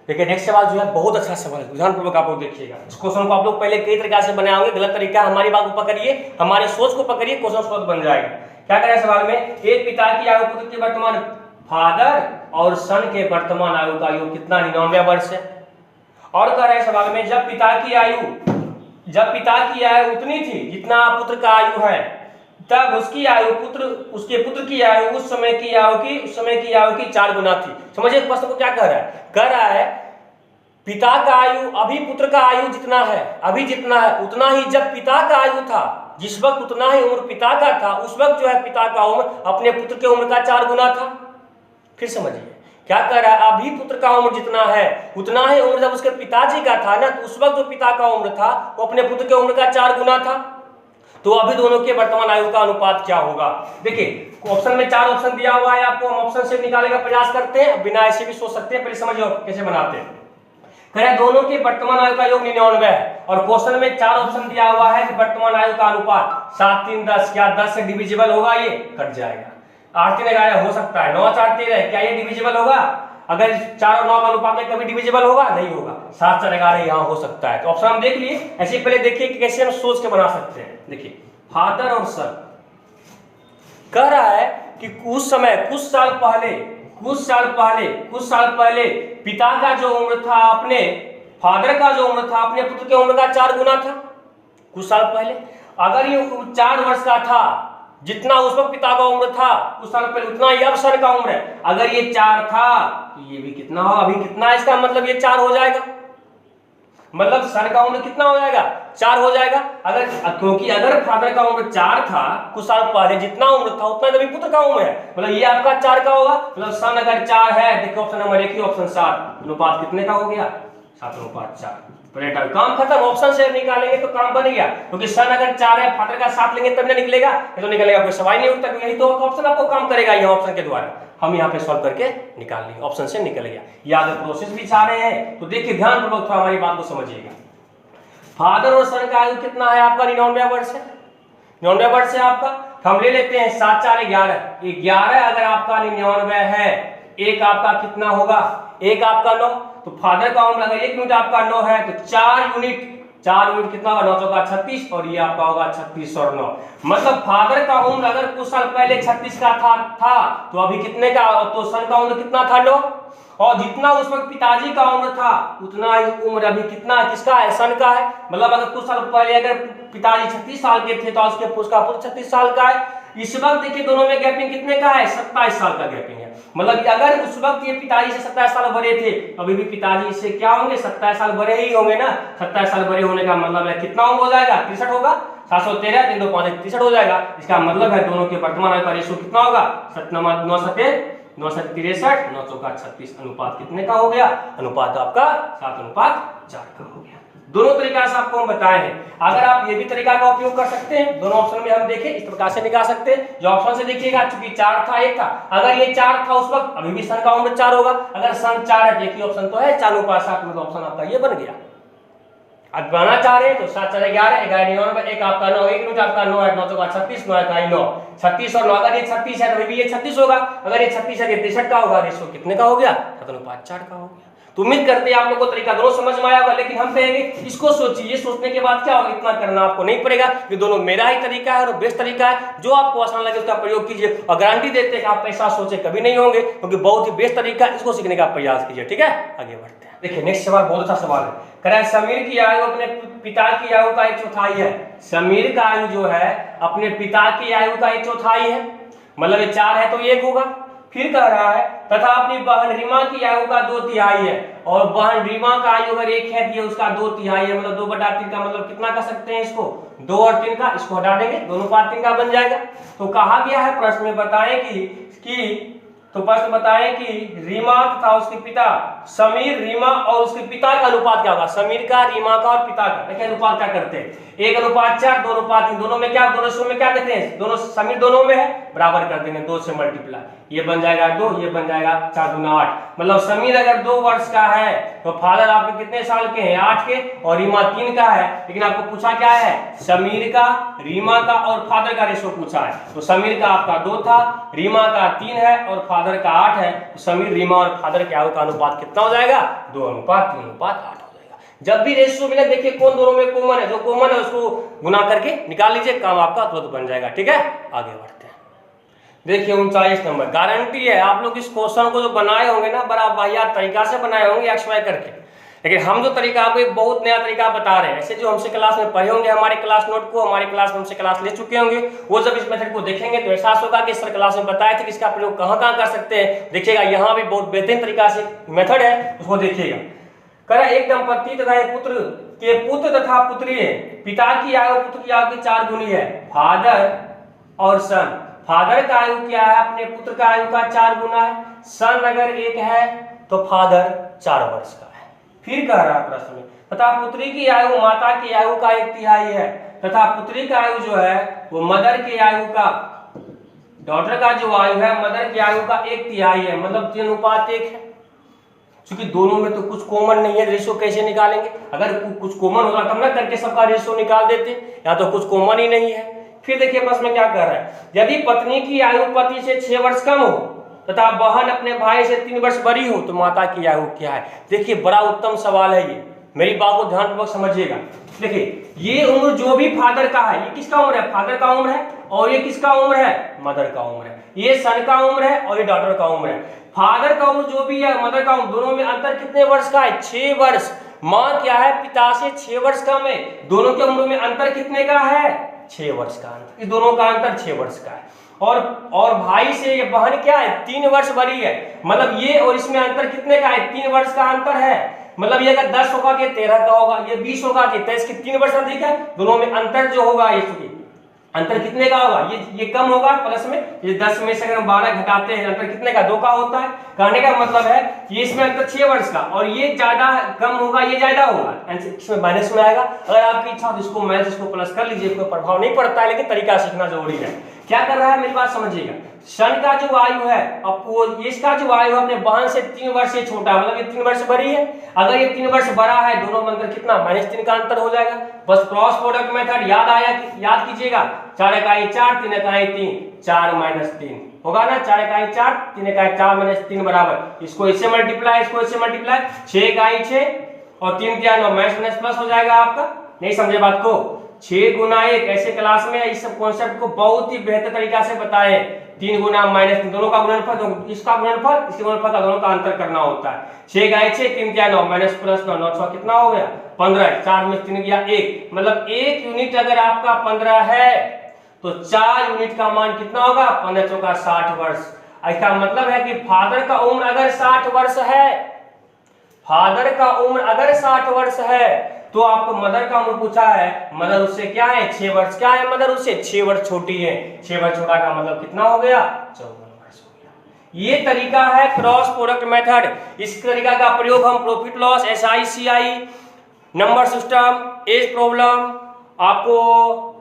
देखिए नेक्स्ट सवाल जो है बहुत अच्छा सवाल है, ध्यानपूर्वक आप लोग देखिएगा। इस क्वेश्चन को आप लोग पहले कई तरीके से बनाए होंगे, गलत तरीका। हमारी बात को पकड़िए, हमारी सोच को पकड़िए, क्वेश्चन सोच बन जाएगा। क्या करें सवाल में? एक पिता की आयु पुत्र की वर्तमान, फादर और सन के वर्तमान आयु का योग कितना? 99 वर्ष है। और कह रहे हैं सवाल में जब पिता की आयु उतनी थी जितना पुत्र का आयु है, तब उसकी आयु उसके पुत्र की आयु उस समय की आयु की 4 गुना थी। समझिए प्रश्न को क्या कह रहा है? कह रहा है पिता का आयु अभी पुत्र का आयु जितना है, अभी जितना है उतना ही जब पिता का आयु था, जिस वक्त उतना ही उम्र पिता का था, उस वक्त जो है पिता का उम्र अपने पुत्र के उम्र का 4 गुना था। फिर समझिए क्या कह रहा है? अभी पुत्र का उम्र जितना है उतना ही उम्र जब उसके पिताजी का था ना, तो उस वक्त जो पिता का उम्र था वो अपने पुत्र के उम्र का 4 गुना था। तो अभी दोनों के वर्तमान आयु का अनुपात क्या होगा? देखिए ऑप्शन में 4 ऑप्शन दिया हुआ है आपको, हम ऑप्शन से निकालने का प्रयास करते हैं, बिना ऐसे भी सोच सकते हैं। पहले समझिए कैसे बनाते हैं। कह रहे दोनों के वर्तमान आयु का योग 99 है और क्वेश्चन में 4 ऑप्शन दिया हुआ है कि वर्तमान आयु का अनुपात 7 3 10, क्या 10 से डिविजिबल होगा? ये कट जाएगा। 8 3 11 हो सकता है, 9 4 13, क्या ये डिविजिबल होगा? अगर 4 और 9 का अनुपात में कभी डिविजिबल होगा? नहीं होगा। 7 4 11 यहाँ हो सकता है। तो ऑप्शन हम देख लिए। ऐसे पहले देखिए कि कैसे हम सोच के बना सकते हैं। देखिए फादर और सन। कह रहा है कि उस समय कुछ साल पहले पिता का जो उम्र था अपने फादर का जो उम्र था अपने पुत्र के उम्र का 4 गुना था। कुछ साल पहले अगर ये 4 वर्ष का था, जितना उस वक्त पिता का उम्र था कुछ साल पहले, उतना ही अब सन का उम्र है। अगर ये 4 था तो ये भी कितना हो, अभी कितना है, इसका मतलब ये 4 हो जाएगा। मतलब सन का उम्र कितना हो जाएगा, 4 हो जाएगा। अगर क्योंकि अगर फादर का उम्र 4 था कुछ साल पहले, जितना उम्र था उतना तभी पुत्र का उम्र है, मतलब ये आपका 4 का होगा। मतलब सन अगर 4 है, देखिए ऑप्शन नंबर 1 ही, ऑप्शन 7, अनुपात कितने का हो गया, 7:4। पॉइंट काम खत्म। ऑप्शन से निकालेंगे तो काम बन गया, क्योंकि सन अगर 4 है, फादर का 7 लेंगे तब ना निकलेगा, ये तो निकलेगा, कोई सवाल नहीं उठता। यही तो ऑप्शन आपको काम करेगा, यह ऑप्शन के द्वारा हम यहाँ पे सॉल्व करके निकाल लेंगे, ऑप्शन से निकल गया। ये आगे प्रोसेस भी चाह रहे हैं तो देखिए ध्यानपूर्वक थोड़ा हमारी बात को समझिएगा। फादर और सन का आयु कितना है आपका, 99 वर्ष है। 99 वर्ष है आपका, तो हम ले लेते हैं 7 4 11। 11 अगर आपका 99 है, एक आपका कितना होगा, एक आपका 9। तो फादर का उम्र अगर 1 यूनिट आपका 9 है तो 4 यूनिट कितना होगा, 9 चौका 36, और ये आपका होगा 36 और 9। मतलब फादर का उम्र अगर कुछ साल पहले 36 का था तो अभी कितने का, तो सन का उम्र कितना था, 9। और जितना उस वक्त पिताजी का उम्र था उतना ही उम्र अभी कितना किसका है, सन का है। मतलब अगर कुछ साल पहले अगर पिताजी 36 साल के थे तो उसका पुत्र 36 साल का है। इस वक्त देखिए दोनों में गैपिंग कितने का है, 27 साल का गैपिंग है। मतलब अगर उस वक्त ये पिताजी से 27 साल बड़े थे, अभी भी पिताजी से क्या होंगे, 27 साल बड़े ही होंगे ना। 27 साल बड़े होने का मतलब है कितना उम्र हो जाएगा, 63 होगा। 713 3 2 5 63 हो जाएगा। इसका मतलब है दोनों के वर्तमान आयु का रेशियो कितना होगा, 9 63 9 चौका 36। अनुपात कितने का हो गया, अनुपात आपका 7:4 का हो गया। दोनों तरीका से आपको हम बताए हैं। अगर आप ये भी तरीका का उपयोग कर सकते हैं, दोनों ऑप्शन में हम देखें इस प्रकार से निकाल सकते हैं। जो ऑप्शन से देखिएगा, चूंकि 4 था 1 था, अगर ये 4 था उस वक्त, अभी भी सन का उम्र 4 होगा। अगर सन 4 है, देखिए ऑप्शन तो है 4:7, मतलब ऑप्शन आपका ये बन गया। अब बनाना चाह रहे हैं तो 7 4 11 11 99, एक आपका 9, 1 यूनिट आपका 9 है, 9 चौका 36, 9 का 9, 36 और 9। अगर ये 36 है तो भी ये 36 होगा। अगर ये 36 है, ये 63 का होगा। रेशियो कितने का हो गया, 7:4 का हो गया। तो उम्मीद करते हैं आप लोगों को तरीका दोनों समझ में आया होगा। लेकिन हम कहेंगे इसको सोचिए, ये सोचने के बाद क्या होगा, इतना करना आपको नहीं पड़ेगा। ये दोनों मेरा ही तरीका है और बेस्ट तरीका है, जो आपको आसान लगे उसका प्रयोग कीजिए। और गारंटी देते हैं कि आप ऐसा सोचे कभी नहीं होंगे, क्योंकि बहुत ही बेस्ट तरीका है। इसको सीखने का प्रयास कीजिए, ठीक है। आगे बढ़ते हैं। देखिए नेक्स्ट सवाल बहुत अच्छा सवाल है। कह रहा है समीर की आयु अपने पिता की आयु का 1/4 है। समीर का आयु जो है अपने पिता की आयु का 1/4 है। मतलब ये 4 है तो 1 होगा। फिर कह रहा है तथा अपनी बहन रीमा की आयु का 2/3 है। और बहन रीमा का आयु अगर 1 है तो ये उसका 2/3 है। मतलब 2/3 का मतलब कितना कर सकते हैं इसको, 2 और 3 का, इसको हटा देंगे, दोनों पार्ट 3 का बन जाएगा। तो कहा गया है प्रश्न में बताएं कि रीमा तथा उसके पिता, समीर, रीमा और उसके पिता का अनुपात क्या होगा। समीर का, रीमा का और पिता का, देखिए अनुपात क्या करते हैं, 1:4, 2:3। दोनों में क्या, दोनों में क्या देखते हैं, दोनों समीर दोनों में है, बराबर कर देंगे, 2 से मल्टीप्लाई, ये बन जाएगा 2, ये बन जाएगा 4 दूना 8। मतलब समीर अगर 2 वर्ष का है तो फादर आपके कितने साल के हैं, 8 के, और रीमा 3 का है। लेकिन आपको पूछा क्या है, समीर का, रीमा का और फादर का रेशो पूछा है। तो समीर का आपका 2 था, रीमा का 3 है और फादर का 8 है। तो समीर, रीमा और फादर के आयु का अनुपात कितना हो जाएगा, 2:3:8 हो जाएगा। जब भी रेशियो मिले देखिए कौन दोनों में कॉमन है, जो कॉमन है उसको गुना करके निकाल लीजिए, काम आपका तुरंत बन जाएगा, ठीक है। आगे बढ़ते हैं। देखिए 39 नंबर, गारंटी है आप लोग इस क्वेश्चन को जो बनाए होंगे ना, बड़ा वाहियात तरीका से बनाए होंगे XY करके। लेकिन हम जो तरीका आपको एक बहुत नया तरीका बता रहे हैं, ऐसे जो हमसे क्लास में पढ़े होंगे, हमारे क्लास नोट को, हमारी क्लास में हमसे क्लास ले चुके होंगे, वो जब इस मेथड को देखेंगे तो एहसास होगा कि सर क्लास में बताए थे कि इसका प्रयोग कहाँ कहाँ कर सकते हैं। देखिएगा यहाँ भी बहुत बेहतरीन तरीका से मेथड है, उसको देखिएगा। कह एक दंपति तथा एक पुत्र के पुत्र तथा पुत्री है, पिता की आयु पुत्र की आयु की 4 गुनी है। फादर और सन, फादर का आयु क्या है, अपने पुत्र का आयु का 4 गुना है। सन अगर 1 है तो फादर 4 वर्ष का है। फिर कह रहा है प्रश्न में, तथा पुत्री की आयु माता की आयु का 1/3 है, तथा पुत्री का आयु जो है वो मदर की आयु का, डॉटर का जो आयु है मदर की आयु का 1/3 है। मतलब 3:1 है। क्योंकि दोनों में तो कुछ कॉमन नहीं है, रेशियो कैसे निकालेंगे, अगर कुछ कॉमन होगा तब ना करके सबका रेशियो निकाल देते, यहाँ तो कुछ कॉमन ही नहीं है। फिर देखिए प्रश्न में क्या कह रहा है, यदि पत्नी की आयु पति से 6 वर्ष कम हो तथा बहन अपने भाई से 3 वर्ष बड़ी हो तो माता की आयु क्या है। देखिए बड़ा उत्तम सवाल है ये, मेरी बात को ध्यानपूर्वक समझिएगा। देखिए ये उम्र जो भी फादर का है, ये किसका उम्र है, फादर का उम्र है, और ये किसका उम्र है, मदर का उम्र है। ये सन का उम्र है और ये डॉटर का उम्र है। फादर का उम्र जो भी है, मदर का उम्र, दोनों में अंतर कितने वर्ष का है, 6 वर्ष। माँ क्या है, पिता से 6 वर्ष कम है। दोनों के उम्र में अंतर कितने का है, 6 वर्ष का अंतर। इस दोनों का अंतर 6 वर्ष का है। और भाई से ये बहन क्या है, 3 वर्ष बड़ी है। मतलब ये और इसमें अंतर कितने का है, 3 वर्ष का अंतर है। मतलब ये अगर 10 होगा कि 13 का होगा, ये 20 होगा कि 23, की 3 वर्ष अधिक है। दोनों में अंतर जो होगा, ये अंतर कितने का होगा, ये कम होगा प्लस में। ये 10 में से अगर हम 12 घटाते हैं, अंतर कितने का, 2 का होता है। कहने का मतलब है कि इसमें अंतर 6 वर्ष का, और ये ज्यादा कम होगा, ये ज्यादा होगा, इसमें माइनस में आएगा। अगर आपकी इच्छा हो तो इसको माइनस, इसको प्लस कर लीजिए, कोई प्रभाव नहीं पड़ता है, लेकिन तरीका सीखना जरूरी है। क्या कर रहा है, मेरी बात समझिएगा। सन का जो आयु है, आपको इसका जो आयु है अपने बहन से 3 वर्ष से छोटा है, मतलब ये 3 वर्ष बड़ी है। अगर ये 3 वर्ष बड़ा है, दोनों में अंतर कितना, -3 का अंतर हो जाएगा। बस क्रॉस प्रोडक्ट मेथड याद कीजिएगा। 4 इकाई 4, 3 इकाई 3, 4 - 3 होगा ना। 4 इकाई 4, 3 इकाई 4 - 3 बराबर, इसको इससे मल्टीप्लाई, इसको इससे मल्टीप्लाई, 6 इकाई 6 और 3 क्या 9, माइनस प्लस हो जाएगा आपका। नहीं समझे बात को, 6 गुना 1 ऐसे क्लास में इस सब कॉन्सेप्ट को बहुत ही बेहतर तरीका से बताए। 3 गुना -3, दोनों का गुणनफल, इसका गुणनफल, इसके गुणनफल का, दोनों का अंतर करना होता है। 6 इकाई 6, 3 क्या 9, माइनस प्लस 9, 9 6 कितना हो गया, 15। 4 में 3 गया 1, मतलब 1 यूनिट अगर आपका 15 है तो 4 यूनिट का मान कितना होगा, 15 चौका 60 वर्ष। इसका मतलब है कि फादर का उम्र अगर 60 वर्ष है, फादर का उम्र अगर 60 वर्ष है, तो आपको मदर का उम्र पूछा है, मदर उससे क्या है, 6 वर्ष क्या है, मदर उससे 6 वर्ष छोटी है। 6 वर्ष छोटा का मतलब कितना हो गया, 54 वर्ष हो गया। ये तरीका है क्रॉस प्रोडक्ट मेथड। इस तरीका का प्रयोग हम profit loss, SI CI, number system, age problem, आपको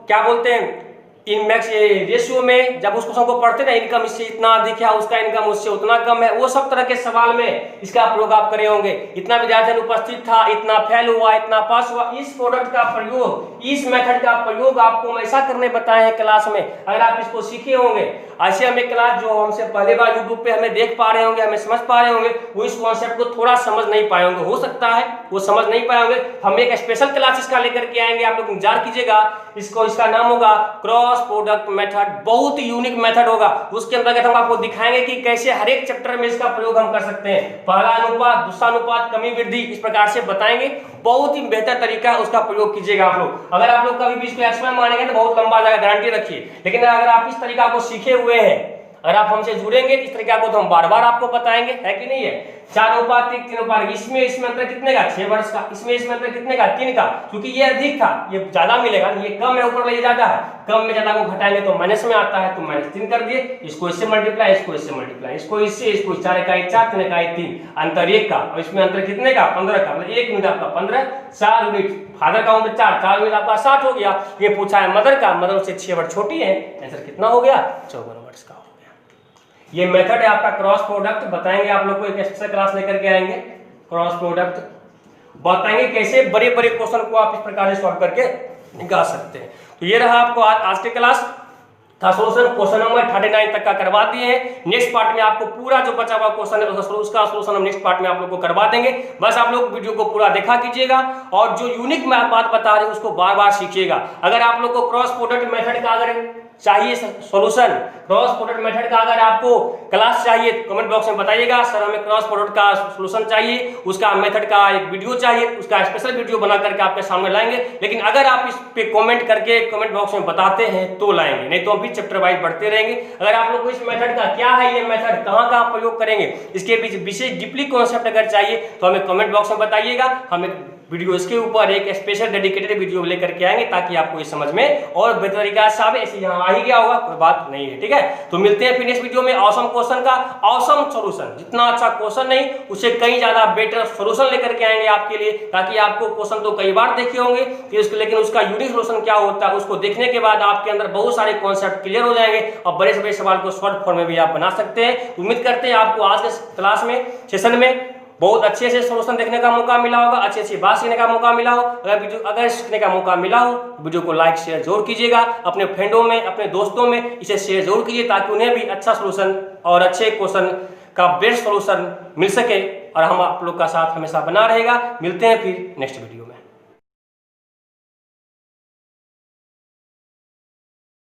क्या बोलते हैं, इन मैक्स रेशियो में जब उस क्वेश्चन को पढ़ते ना, इनकम इससे इतना अधिक है, उसका इनकम उससे उतना कम है, वो सब तरह के सवाल में इसका प्रयोग आप करे होंगे। इतना विद्यार्थी उपस्थित था, इतना फेल हुआ, इतना पास हुआ। इस प्रोडक्ट का प्रयोग, इस मेथड का प्रयोग आपको हमेशा करने बताए हैं क्लास में। अगर आप इसको सीखे होंगे, ऐसे हमें क्लास जो हमसे पहले बार यूट्यूब पे हमें देख पा रहे होंगे, हमें समझ पा रहे होंगे, वो इस कॉन्सेप्ट को थोड़ा समझ नहीं पाए होंगे, हो सकता है वो समझ नहीं पाए होंगे। हम एक स्पेशल क्लास इसका लेकर के आएंगे, आप लोग इंतजार कीजिएगा। इसका नाम होगा क्रॉस प्रोडक्ट मेथड। बहुत ही यूनिक मेथड होगा। उसके अंतर्गत हम आपको दिखाएंगे कि कैसे हर एक चैप्टर में इसका प्रयोग हम कर सकते हैं। पहला अनुपात, दूसरा अनुपात, कमी वृद्धि, इस प्रकार से बताएंगे। बहुत ही बेहतर तरीका है, उसका प्रयोग कीजिएगा आप लोग। अगर आप लोग कभी भी इसको एक्सपेरिमेंट मानेंगे तो बहुत लंबा जाएगा, गारंटी रखिए। लेकिन अगर आप इस तरीका को सीखे हुए हैं, अगर आप हमसे जुड़ेंगे इस तरीका को, तो हम बार बार आपको बताएंगे, है कि नहीं है। 4:1, 3:1, इसमें अंतर कितने का, 6 वर्ष का। इसमें अंतर कितने का, 3 का। क्योंकि ये अधिक था, ये ज्यादा मिलेगा, ये कम है, ऊपर वाला ये ज्यादा है। कम में ज्यादा को घटाएंगे तो माइनस में आता है, तो -3 कर दिए। इसको इससे मल्टीप्लाई, इसको इससे मल्टीप्लाई, इसको इससे, इसको 4 इकाई 4, 3 इकाई 3, अंतर 1 का। और इसमें अंतर कितने का, 15 का। मतलब 1 यूनिट आपका 15, 4 यूनिट फादर का उम्र 4 यूनिट आपका 60 हो गया। ये पूछा है मदर का, मदर उससे 6 वर्ष छोटी है, आंसर कितना हो गया, 54 वर्ष का। ये मेथड है आपका क्रॉस प्रोडक्ट। बताएंगे आप लोग को, एक एक्स्ट्रा क्लास लेकर के आएंगे। क्रॉस प्रोडक्ट बताएंगे कैसे बड़े बड़े क्वेश्चन को आप इस प्रकार से सॉल्व करके निकाल सकते हैं। तो ये रहा आपको आज के क्लास का सोल्यूशन। क्वेश्चन नंबर 39 तक का करवा दिए हैं। नेक्स्ट पार्ट में आपको पूरा जो बचा हुआ क्वेश्चन है उसका सोल्यूशन हम नेक्स्ट पार्ट में आप लोग को करवा देंगे। बस आप लोग वीडियो को पूरा देखा कीजिएगा और जो यूनिक मैं बात बता रहे हैं उसको बार बार सीखिएगा। अगर आप लोग को क्रॉस प्रोडक्ट मेथड का अगर चाहिए सॉल्यूशन, क्रॉस प्रोडक्ट मेथड का अगर आपको क्लास चाहिए तो कमेंट बॉक्स में बताइएगा, सर हमें क्रॉस प्रोडक्ट का सॉल्यूशन चाहिए, उसका मेथड का एक वीडियो चाहिए, उसका स्पेशल वीडियो बना करके आपके सामने लाएंगे। लेकिन अगर आप इस पे कमेंट करके कमेंट बॉक्स में बताते हैं तो लाएंगे, नहीं तो हम भी चैप्टर वाइज बढ़ते रहेंगे। अगर आप लोग को इस मेथड का क्या है, ये मेथड कहाँ प्रयोग करेंगे, इसके बीच विशेष डीपली कॉन्सेप्ट अगर चाहिए तो हमें कमेंट बॉक्स में बताइएगा। हम वीडियो इसके ऊपर एक स्पेशल डेडिकेटेड वीडियो लेकर के आएंगे ताकि आपको इस समझ में और बेहतर तरीका से आवे। ऐसे यहाँ आ ही गया होगा, कोई बात नहीं है, ठीक है। तो मिलते हैं फिर नेक्स्ट वीडियो में ऑसम क्वेश्चन का ऑसम सॉल्यूशन। जितना अच्छा क्वेश्चन नहीं, उससे कहीं ज्यादा बेटर सॉल्यूशन लेकर के आएंगे आपके लिए, ताकि आपको क्वेश्चन तो कई बार देखे होंगे लेकिन उसका यूनिक सॉल्यूशन क्या होता है उसको देखने के बाद आपके अंदर बहुत सारे कॉन्सेप्ट क्लियर हो जाएंगे और बड़े से बड़े सवाल को शॉर्ट फॉर्म में भी आप बना सकते हैं। उम्मीद करते हैं आपको आज के क्लास में सेशन में बहुत अच्छे से सॉल्यूशन देखने का मौका मिला होगा, अच्छी अच्छी बात सीखने का मौका मिला हो। अगर सीखने का मौका मिला हो वीडियो को लाइक शेयर जरूर कीजिएगा, अपने फ्रेंडों में अपने दोस्तों में इसे शेयर जरूर कीजिए ताकि उन्हें भी अच्छा सॉल्यूशन और अच्छे क्वेश्चन का बेस्ट सॉल्यूशन मिल सके। और हम आप लोग का साथ हमेशा बना रहेगा। मिलते हैं फिर नेक्स्ट वीडियो।